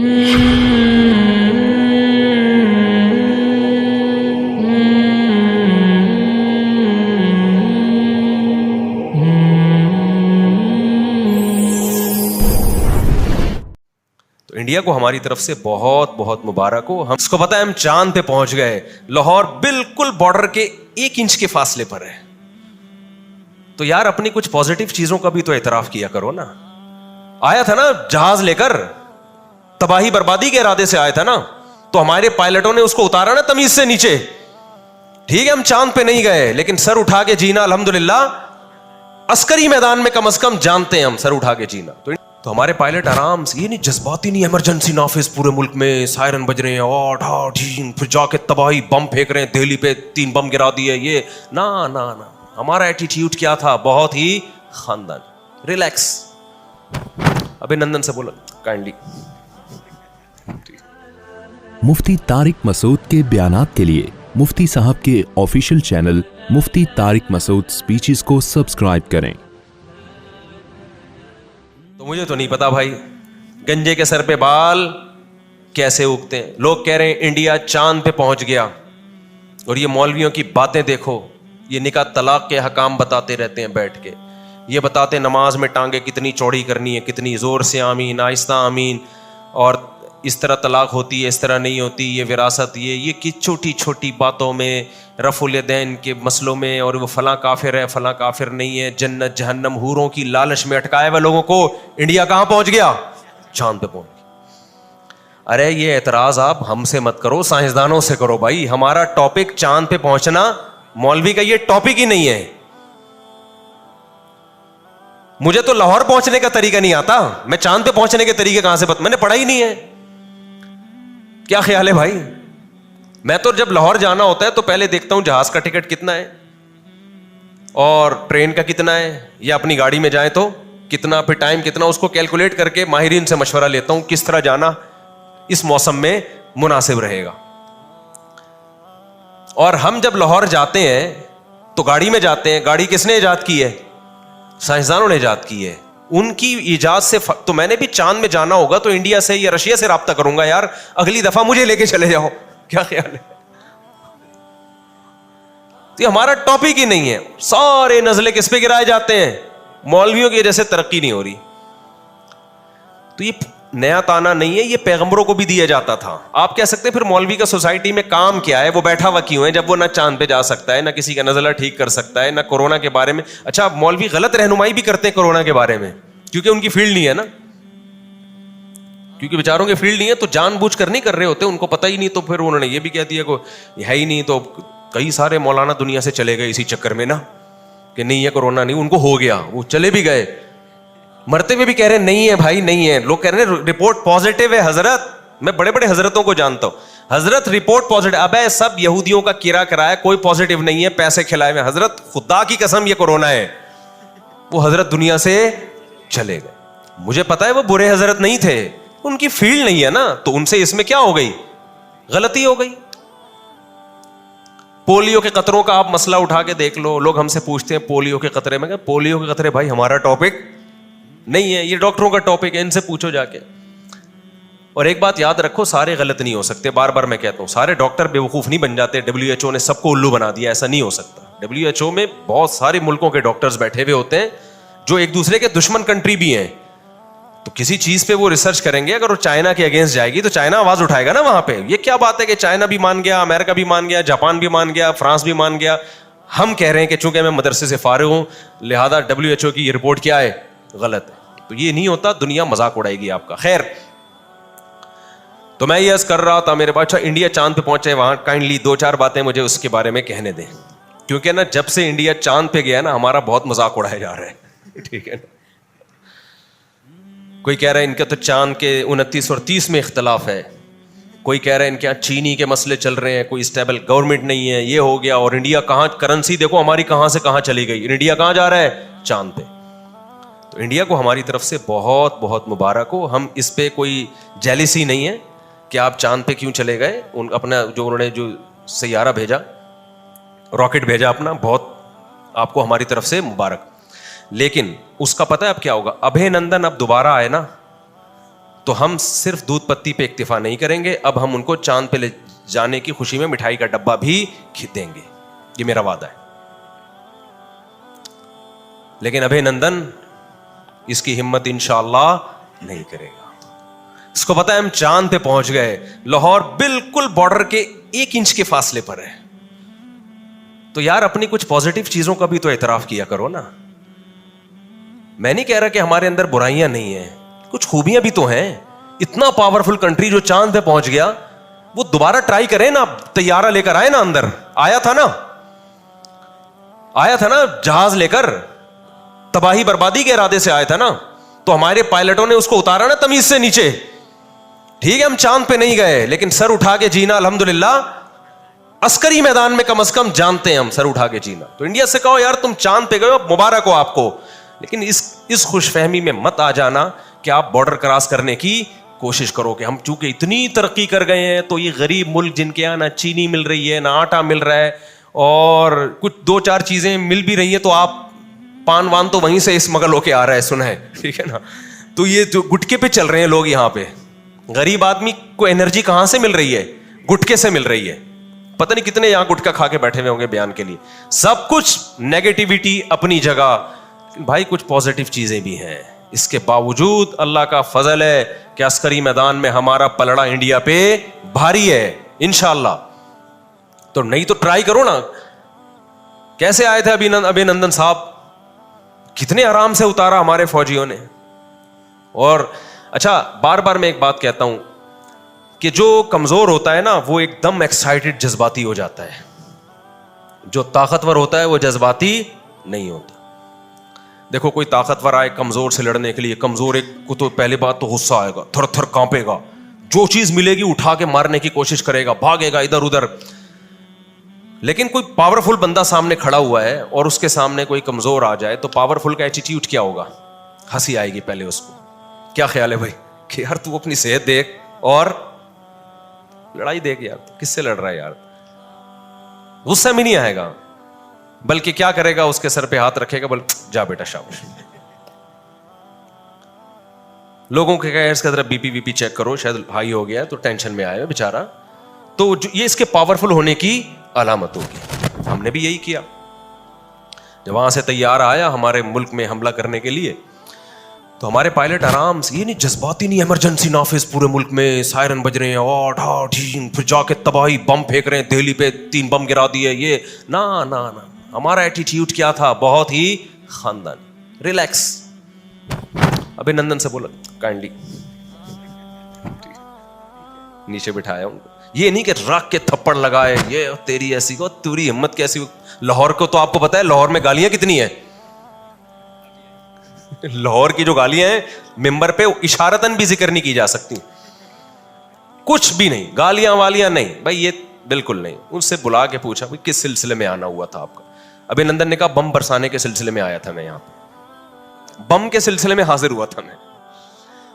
تو انڈیا کو ہماری طرف سے بہت بہت مبارک ہو. ہم اس کو پتا ہے ہم چاند پہ پہنچ گئے. لاہور بالکل بارڈر کے 1 انچ کے فاصلے پر ہے. تو یار اپنی کچھ پازیٹیو چیزوں کا بھی تو اعتراف کیا کرو نا. آیا تھا نا جہاز لے کر, تباہی بربادی کے ارادے سے آیا تھا نا, تو ہمارے پائلٹوں نے اس کو اتارا نا تمیز سے نیچے. ٹھیک ہے ہم چاند پہ نہیں گئے, لیکن سر اٹھا کے جینا الحمدللہ عسکری میدان میں کم از کم جانتے ہیں ہم سر اٹھا کے جینا. تو ہمارے پائلٹ آرام سے, یہ نہیں جذباتی نہیں, ایمرجنسی نافذ پورے ملک میں سائرن بج رہے ہیں, پھر جا کے تباہی بم پھینک رہے ہیں, دہلی پہ 3 بم گرا دیے, یہ نا نا نا. ہمارا ایٹیٹیوڈ کیا تھا؟ بہت ہی خاندان, ریلیکس. ابھینندن سے بولا کائنڈلی. مفتی طارق مسعود کے بیانات کے لیے مفتی صاحب کے آفیشیل چینل مفتی طارق مسعود سپیچز کو سبسکرائب کریں. تو مجھے تو نہیں پتا بھائی گنجے کے سر پہ بال کیسے اگتے ہیں. لوگ کہہ رہے ہیں انڈیا چاند پہ پہنچ گیا, اور یہ مولویوں کی باتیں دیکھو, یہ نکاح طلاق کے حکام بتاتے رہتے ہیں بیٹھ کے. یہ بتاتے نماز میں ٹانگیں کتنی چوڑی کرنی ہے, کتنی زور سے آمین, آہستہ آمین, اور اس طرح طلاق ہوتی ہے, اس طرح نہیں ہوتی, یہ وراثت, یہ کہ چھوٹی چھوٹی باتوں میں, رفع الیدین کے مسئلوں میں, اور وہ فلاں کافر ہے فلاں کافر نہیں ہے, جنت جہنم حوروں کی لالچ میں اٹکائے ہوئے لوگوں کو انڈیا کہاں پہنچ گیا؟ چاند پہ پہنچ گیا. ارے یہ اعتراض آپ ہم سے مت کرو, سائنسدانوں سے کرو بھائی. ہمارا ٹاپک چاند پہ پہنچنا, مولوی کا یہ ٹاپک ہی نہیں ہے. مجھے تو لاہور پہنچنے کا طریقہ نہیں آتا, میں چاند پہ پہنچنے کے طریقے کہاں سے میں نے پڑھا ہی نہیں ہے. کیا خیال ہے بھائی؟ میں تو جب لاہور جانا ہوتا ہے تو پہلے دیکھتا ہوں جہاز کا ٹکٹ کتنا ہے, اور ٹرین کا کتنا ہے, یا اپنی گاڑی میں جائیں تو کتنا, پھر ٹائم کتنا, اس کو کیلکولیٹ کر کے ماہرین سے مشورہ لیتا ہوں کس طرح جانا اس موسم میں مناسب رہے گا. اور ہم جب لاہور جاتے ہیں تو گاڑی میں جاتے ہیں. گاڑی کس نے ایجاد کی ہے؟ سائنسدانوں نے ایجاد کی ہے. ان کی ایجاد سے تو میں نے بھی چاند میں جانا ہوگا تو انڈیا سے یا رشیا سے رابطہ کروں گا یار, اگلی دفعہ مجھے لے کے چلے جاؤ. کیا خیال ہے؟ تو یہ ہمارا ٹاپک ہی نہیں ہے. سارے نزلے کس پہ گرائے جاتے ہیں؟ مولویوں کی وجہ سے ترقی نہیں ہو رہی. تو یہ نیا تانا نہیں ہے, یہ پیغمبروں کو بھی دیا جاتا تھا. آپ کہہ سکتے ہیں پھر مولوی کا سوسائٹی میں کام کیا ہے, وہ بیٹھا ہوا کیوں ہے جب وہ نہ چاند پہ جا سکتا ہے, نہ کسی کا نزلہ ٹھیک کر سکتا ہے, نہ کورونا کے بارے میں. اچھا مولوی غلط رہنمائی بھی کرتے ہیں کورونا کے بارے میں, کیونکہ ان کی فیلڈ نہیں ہے نا, کیونکہ بیچاروں کی فیلڈ نہیں ہے تو جان بوجھ کر نہیں کر رہے ہوتے, ان کو پتہ ہی نہیں. تو پھر انہوں نے یہ بھی کہہ دیا کہ ہے ہی نہیں, تو کئی سارے مولانا دنیا سے چلے گئے اسی چکر میں نا, کہ نہیں ہے کورونا نہیں, ان کو ہو گیا, وہ چلے بھی گئے. مرتے ہوئے بھی کہہ رہے ہیں نہیں ہے بھائی نہیں ہے. لوگ کہہ رہے ہیں رپورٹ پازیٹیو ہے. حضرت میں بڑے بڑے حضرتوں کو جانتا ہوں, حضرت رپورٹ پازیٹیو. اب سب یہودیوں کا کرا کرایا, کوئی پازیٹیو نہیں ہے, پیسے کھلائے ہوئے. حضرت خدا کی قسم یہ کورونا ہے. وہ حضرت دنیا سے چلے گئے. مجھے پتا ہے وہ برے حضرت نہیں تھے, ان کی فیلڈ نہیں ہے نا, تو ان سے اس میں کیا ہو گئی, غلطی ہو گئی. پولیو کے قطروں کا آپ مسئلہ اٹھا کے دیکھ لو. لوگ ہم سے پوچھتے ہیں پولیو کے قطرے, میں کہ پولیو کے قطرے بھائی ہمارا ٹاپک نہیں ہے, یہ ڈاکٹروں کا ٹاپک ہے, ان سے پوچھو جا کے. اور ایک بات یاد رکھو, سارے غلط نہیں ہو سکتے. بار بار میں کہتا ہوں سارے ڈاکٹر بے وقوف نہیں بن جاتے. WHO نے سب کو الو بنا دیا, ایسا نہیں ہو سکتا. WHO میں بہت سارے ملکوں کے ڈاکٹرز بیٹھے ہوئے ہوتے ہیں جو ایک دوسرے کے دشمن کنٹری بھی ہیں. تو کسی چیز پہ وہ ریسرچ کریں گے, اگر وہ چائنا کے اگینسٹ جائے گی تو چائنا آواز اٹھائے گا نا وہاں پہ. یہ کیا بات ہے کہ چائنا بھی مان گیا, امریکہ بھی مان گیا, جاپان بھی مان گیا, فرانس بھی مان گیا. ہم کہہ رہے ہیں کہ چونکہ میں مدرسے سے فارغ ہوں لہذا WHO کی یہ رپورٹ کیا ہے, غلط ہے. تو یہ نہیں ہوتا, دنیا مذاق اڑائے گی آپ کا. خیر, تو میں یہ عرض کر رہا تھا میرے پاس, انڈیا چاند پہ پہنچے, وہاں کائنڈلی 2-4 باتیں مجھے اس کے بارے میں کہنے دیں, کیونکہ نا جب سے انڈیا چاند پہ گیا نا ہمارا بہت مذاق اڑایا جا رہا ہے. ٹھیک ہے نا, کوئی کہہ رہا ہے ان کا تو چاند کے 29 اور 30 میں اختلاف ہے, کوئی کہہ رہا ہے ان کے یہاں چینی کے مسئلے چل رہے ہیں, کوئی اسٹیبل گورنمنٹ نہیں ہے, یہ ہو گیا. اور انڈیا کہاں, کرنسی دیکھو ہماری کہاں سے کہاں چلی گئی, انڈیا کہاں جا رہا ہے, چاند پہ. تو انڈیا کو ہماری طرف سے بہت بہت مبارک ہو. ہم اس پہ کوئی جیلسی نہیں ہے کہ آپ چاند پہ کیوں چلے گئے. اپنا جو انہوں نے جو سیارہ بھیجا, راکٹ بھیجا اپنا, بہت آپ کو ہماری طرف سے مبارک. لیکن اس کا پتہ ہے اب کیا ہوگا, ابھے نندن اب دوبارہ آئے نا تو ہم صرف دودھ پتی پہ اکتفا نہیں کریں گے, اب ہم ان کو چاند پہ لے جانے کی خوشی میں مٹھائی کا ڈبہ بھی دیں گے, یہ میرا وعدہ ہے. لیکن ابھے نندن اس کی ہمت انشاءاللہ نہیں کرے گا. اس کو پتا ہے ہم چاند پہ پہنچ گئے, لاہور بالکل بارڈر کے 1 انچ کے فاصلے پر ہے, تو یار اپنی کچھ پازیٹیو چیزوں کا بھی تو اعتراف کیا کرو نا. میں نہیں کہہ رہا کہ ہمارے اندر برائیاں نہیں ہیں, کچھ خوبیاں بھی تو ہیں. اتنا پاورفل کنٹری جو چاند پہ پہنچ گیا, وہ دوبارہ ٹرائی کرے نا, طیارہ لے کر آئے نا, اندر آیا تھا نا جہاز لے کر, تباہی بربادی کے ارادے سے آیا تھا نا, تو ہمارے پائلٹوں نے اس کو اتارا نا تمیز سے نیچے. ٹھیک ہے ہم چاند پہ نہیں گئے, لیکن سر اٹھا کے جینا الحمدللہ عسکری میدان میں کم از کم جانتے ہیں ہم سر اٹھا کے جینا. تو انڈیا سے کہو یار تم چاند پہ گئے ہو, مبارک ہو آپ کو, لیکن اس خوش فہمی میں مت آ جانا کہ آپ بارڈر کراس کرنے کی کوشش کرو کہ ہم چونکہ اتنی ترقی کر گئے ہیں تو یہ غریب ملک جن کے یہاں نہ چینی مل رہی ہے, نہ آٹا مل رہا ہے, اور کچھ 2-4 چیزیں مل بھی رہی ہیں, تو آپ پان وان تو وہیں سے اسمگل ہو کے آ رہا ہے, سنا ہے, ٹھیک ہے نا. تو یہ جو گٹکے پہ چل رہے ہیں لوگ یہاں پہ, غریب آدمی کو انرجی کہاں سے مل رہی ہے؟ گٹکے سے مل رہی ہے. پتہ نہیں کتنے یہاں گٹکا کھا کے بیٹھے ہوئے ہوں گے بیان کے لیے. سب کچھ نیگیٹیوٹی اپنی جگہ, بھائی کچھ پازیٹیو چیزیں بھی ہیں. اس کے باوجود اللہ کا فضل ہے کہ عسکری میدان میں ہمارا پلڑا انڈیا پہ بھاری ہے انشاءاللہ. تو نہیں تو ٹرائی کرو نا. کیسے آئے تھے ابھی نندن صاحب, کتنے آرام سے اتارا ہمارے فوجیوں نے. اور اچھا بار بار میں ایک بات کہتا ہوں کہ جو کمزور ہوتا ہے نا وہ ایک دم ایکسائٹڈ جذباتی ہو جاتا ہے, جو طاقتور ہوتا ہے وہ جذباتی نہیں ہوتا. دیکھو کوئی طاقتور آئے کمزور سے لڑنے کے لیے, کمزور ایک کو تو پہلی بات تو غصہ آئے گا, تھر تھر کانپے گا, جو چیز ملے گی اٹھا کے مارنے کی کوشش کرے گا, بھاگے گا ادھر ادھر. لیکن کوئی پاورفل بندہ سامنے کھڑا ہوا ہے اور اس کے سامنے کوئی کمزور آ جائے تو پاورفل کا ایٹیٹیوڈ کیا ہوگا؟ ہنسی آئے گی پہلے اس کو. کیا خیال ہے بھائی کہ یار تو اپنی صحت دیکھ اور لڑائی دیکھ, یار کس سے لڑ رہا ہے یار. غصہ میں نہیں آئے گا, بلکہ کیا کرے گا, اس کے سر پہ ہاتھ رکھے گا, بول جا بیٹا شاباش. لوگوں کے کہا اس کا ذرا بی پی چیک کرو, شاید ہائی ہو گیا تو ٹینشن میں آیا بیچارہ. تو یہ اس کے پاورفل ہونے کی علامت ہوگی. ہم نے بھی یہی کیا. جب وہاں سے تیار آیا ہمارے ملک میں حملہ کرنے کے لیے تو ہمارے پائلٹ آرام سے, یہ نہیں جذباتی نہیں, ایمرجنسی نافذ پورے ملک میں, سائرن بج رہے ہیں, اور پھر جا کے تباہی بم پھینک رہے ہیں, دہلی پہ 3 بم گرا دیے, یہ نا. ہمارا ایٹیٹیوڈ کیا تھا؟ بہت ہی خاندانی, ریلیکس. ابھی نندن سے بولا کائنڈلی نیچے بٹھایا ان کو. یہ نہیں کہ رکھ کے تھپڑ لگائے, یہ تیری ایسی کو, تیری ہمت کیسی. لاہور کو تو آپ کو پتا ہے لاہور میں گالیاں کتنی ہیں. لاہور کی جو گالیاں ہیں ممبر پہ اشارتاً بھی ذکر نہیں کی جا سکتی, کچھ بھی نہیں, گالیاں والیاں نہیں بھائی, یہ بالکل نہیں. ان سے بلا کے پوچھا بھائی کس سلسلے میں آنا ہوا تھا آپ کا؟ ابھی نندن نے کہا بم برسانے کے سلسلے میں آیا تھا میں, یہاں پہ بم کے سلسلے میں حاضر ہوا تھا میں.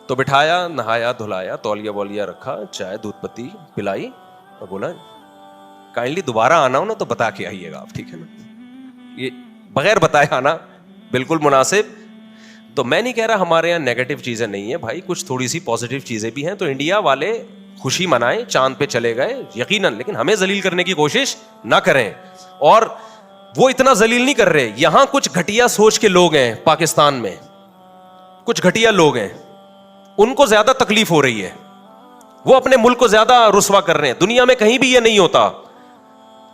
تو بٹھایا, نہایا دھلایا, تولیہ وولیا رکھا, چائے دودھ پتی پلائی, اور بولا کائنڈلی دوبارہ آنا ہو نا تو بتا کے آئیے گا آپ, ٹھیک ہے نا. یہ بغیر بتائے آنا بالکل مناسب. تو میں نہیں کہہ رہا ہمارے یہاں نیگیٹو چیزیں نہیں ہیں بھائی, کچھ تھوڑی سی پازیٹیو چیزیں بھی ہیں. تو انڈیا والے خوشی منائیں, چاند پہ چلے گئے یقیناً, لیکن ہمیں ذلیل کرنے کی کوشش نہ کریں. اور وہ اتنا ذلیل نہیں کر رہے. یہاں کچھ گھٹیا سوچ کے لوگ ہیں, پاکستان میں کچھ گھٹیا لوگ ہیں, ان کو زیادہ تکلیف ہو رہی ہے, وہ اپنے ملک کو زیادہ رسوا کر رہے ہیں. دنیا میں کہیں بھی یہ نہیں ہوتا.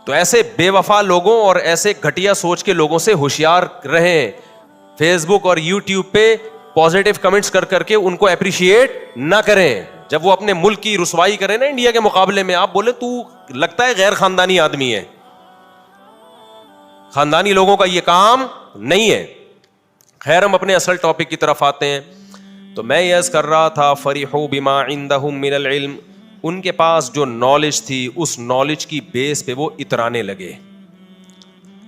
تو ایسے بے وفا لوگوں اور ایسے گھٹیا سوچ کے لوگوں سے ہوشیار رہیں. فیس بک اور یوٹیوب پہ پازیٹیو کمنٹس کر کے ان کو اپریشیٹ نہ کریں. جب وہ اپنے ملک کی رسوائی کریں نا انڈیا کے مقابلے میں, آپ بولے تو لگتا ہے غیر خاندانی آدمی ہے. خاندانی لوگوں کا یہ کام نہیں ہے. خیر ہم اپنے اصل ٹاپک کی طرف آتے ہیں. تو میں یہ عرض کر رہا تھا فرحوا بما عندهم من العلم, ان کے پاس جو نالج تھی اس نالج کی بیس پہ وہ اترانے لگے.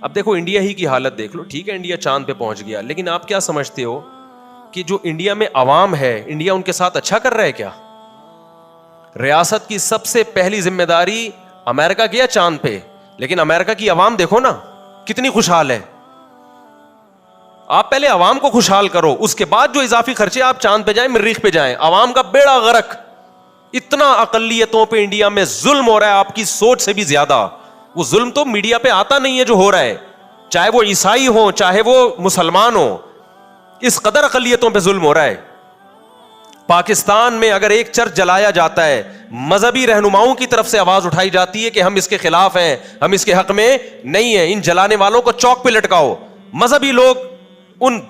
اب دیکھو انڈیا ہی کی حالت دیکھ لو, ٹھیک ہے انڈیا چاند پہ پہنچ گیا, لیکن آپ کیا سمجھتے ہو کہ جو انڈیا میں عوام ہے, انڈیا ان کے ساتھ اچھا کر رہا ہے کیا؟ ریاست کی سب سے پہلی ذمہ داری امریکہ گیا چاند پہ, لیکن امریکہ کی عوام دیکھو نا کتنی خوشحال ہے. آپ پہلے عوام کو خوشحال کرو, اس کے بعد جو اضافی خرچے آپ چاند پہ جائیں, مریخ پہ جائیں. عوام کا بیڑا غرق. اتنا اقلیتوں پہ انڈیا میں ظلم ہو رہا ہے آپ کی سوچ سے بھی زیادہ. وہ ظلم تو میڈیا پہ آتا نہیں ہے جو ہو رہا ہے, چاہے وہ عیسائی ہوں چاہے وہ مسلمان ہوں. اس قدر اقلیتوں پہ ظلم ہو رہا ہے. پاکستان میں اگر ایک چرچ جلایا جاتا ہے, مذہبی رہنماؤں کی طرف سے آواز اٹھائی جاتی ہے کہ ہم اس کے خلاف ہیں, ہم اس کے حق میں نہیں ہیں, ان جلانے والوں کو چوک پہ لٹکاؤ. مذہبی لوگ ان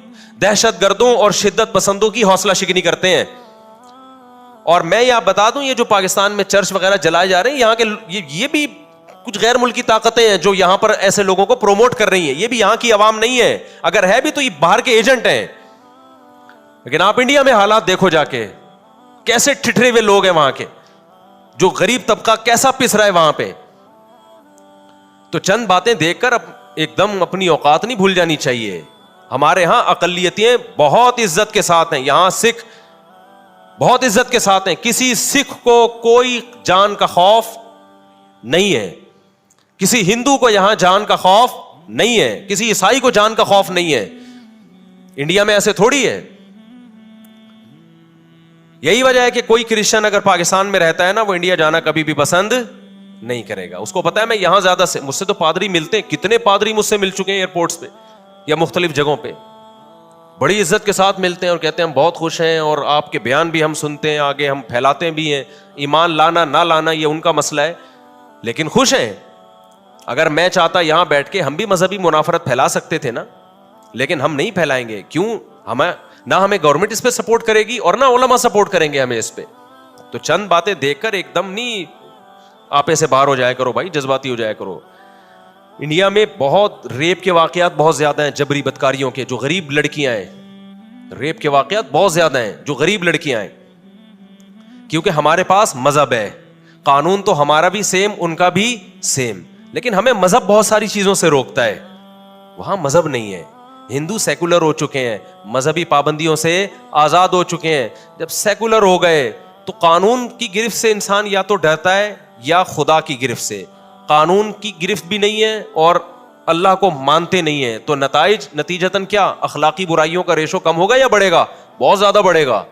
دہشت گردوں اور شدت پسندوں کی حوصلہ شکنی کرتے ہیں. اور میں یہ آپ بتا دوں, یہ جو پاکستان میں چرچ وغیرہ جلائے جا رہے ہیں, یہاں کے یہ بھی کچھ غیر ملکی طاقتیں ہیں جو یہاں پر ایسے لوگوں کو پروموٹ کر رہی ہیں. یہ بھی یہاں کی عوام نہیں ہے, اگر ہے بھی تو یہ باہر کے ایجنٹ ہیں. لیکن آپ انڈیا میں حالات دیکھو جا کے, کیسے ٹھٹرے ہوئے لوگ ہیں وہاں کے, جو غریب طبقہ کیسا پس رہا ہے وہاں پہ. تو چند باتیں دیکھ کر ایک دم اپنی اوقات نہیں بھول جانی چاہیے. ہمارے ہاں اقلیتیں بہت عزت کے ساتھ ہیں, یہاں سکھ بہت عزت کے ساتھ ہیں. کسی سکھ کو کوئی جان کا خوف نہیں ہے, کسی ہندو کو یہاں جان کا خوف نہیں ہے, کسی عیسائی کو جان کا خوف نہیں ہے. انڈیا میں ایسے تھوڑی ہے. یہی وجہ ہے کہ کوئی کرسچن اگر پاکستان میں رہتا ہے نا, وہ انڈیا جانا کبھی بھی پسند نہیں کرے گا. اس کو پتا ہے میں یہاں زیادہ سے, مجھ سے تو پادری ملتے ہیں, کتنے پادری مجھ سے مل چکے ہیں ایئرپورٹس پہ یا مختلف جگہوں پہ, بڑی عزت کے ساتھ ملتے ہیں اور کہتے ہیں ہم بہت خوش ہیں اور آپ کے بیان بھی ہم سنتے ہیں, آگے ہم پھیلاتے بھی ہیں. ایمان لانا نہ لانا یہ ان کا مسئلہ ہے, لیکن خوش ہیں. اگر میں چاہتا یہاں بیٹھ کے, ہم بھی مذہبی منافرت پھیلا سکتے تھے نا, لیکن ہم نہیں پھیلائیں گے. کیوں؟ نہ ہمیں گورنمنٹ اس پہ سپورٹ کرے گی اور نہ علماء سپورٹ کریں گے ہمیں اس پہ. تو چند باتیں دیکھ کر ایک دم نہیں آپے سے باہر ہو جایا کرو بھائی, جذباتی ہو جایا کرو. انڈیا میں بہت ریپ کے واقعات بہت زیادہ ہیں, جبری بدکاریوں کے, جو غریب لڑکیاں ہیں. ریپ کے واقعات بہت زیادہ ہیں جو غریب لڑکیاں ہیں, کیونکہ ہمارے پاس مذہب ہے. قانون تو ہمارا بھی سیم, ان کا بھی سیم, لیکن ہمیں مذہب بہت ساری چیزوں سے روکتا ہے. وہاں مذہب نہیں ہے. ہندو سیکولر ہو چکے ہیں, مذہبی پابندیوں سے آزاد ہو چکے ہیں. جب سیکولر ہو گئے تو قانون کی گرفت سے انسان یا تو ڈرتا ہے یا خدا کی گرفت سے. قانون کی گرفت بھی نہیں ہے اور اللہ کو مانتے نہیں ہیں, تو نتیجتاً کیا, اخلاقی برائیوں کا ریشو کم ہوگا یا بڑھے گا؟ بہت زیادہ بڑھے گا.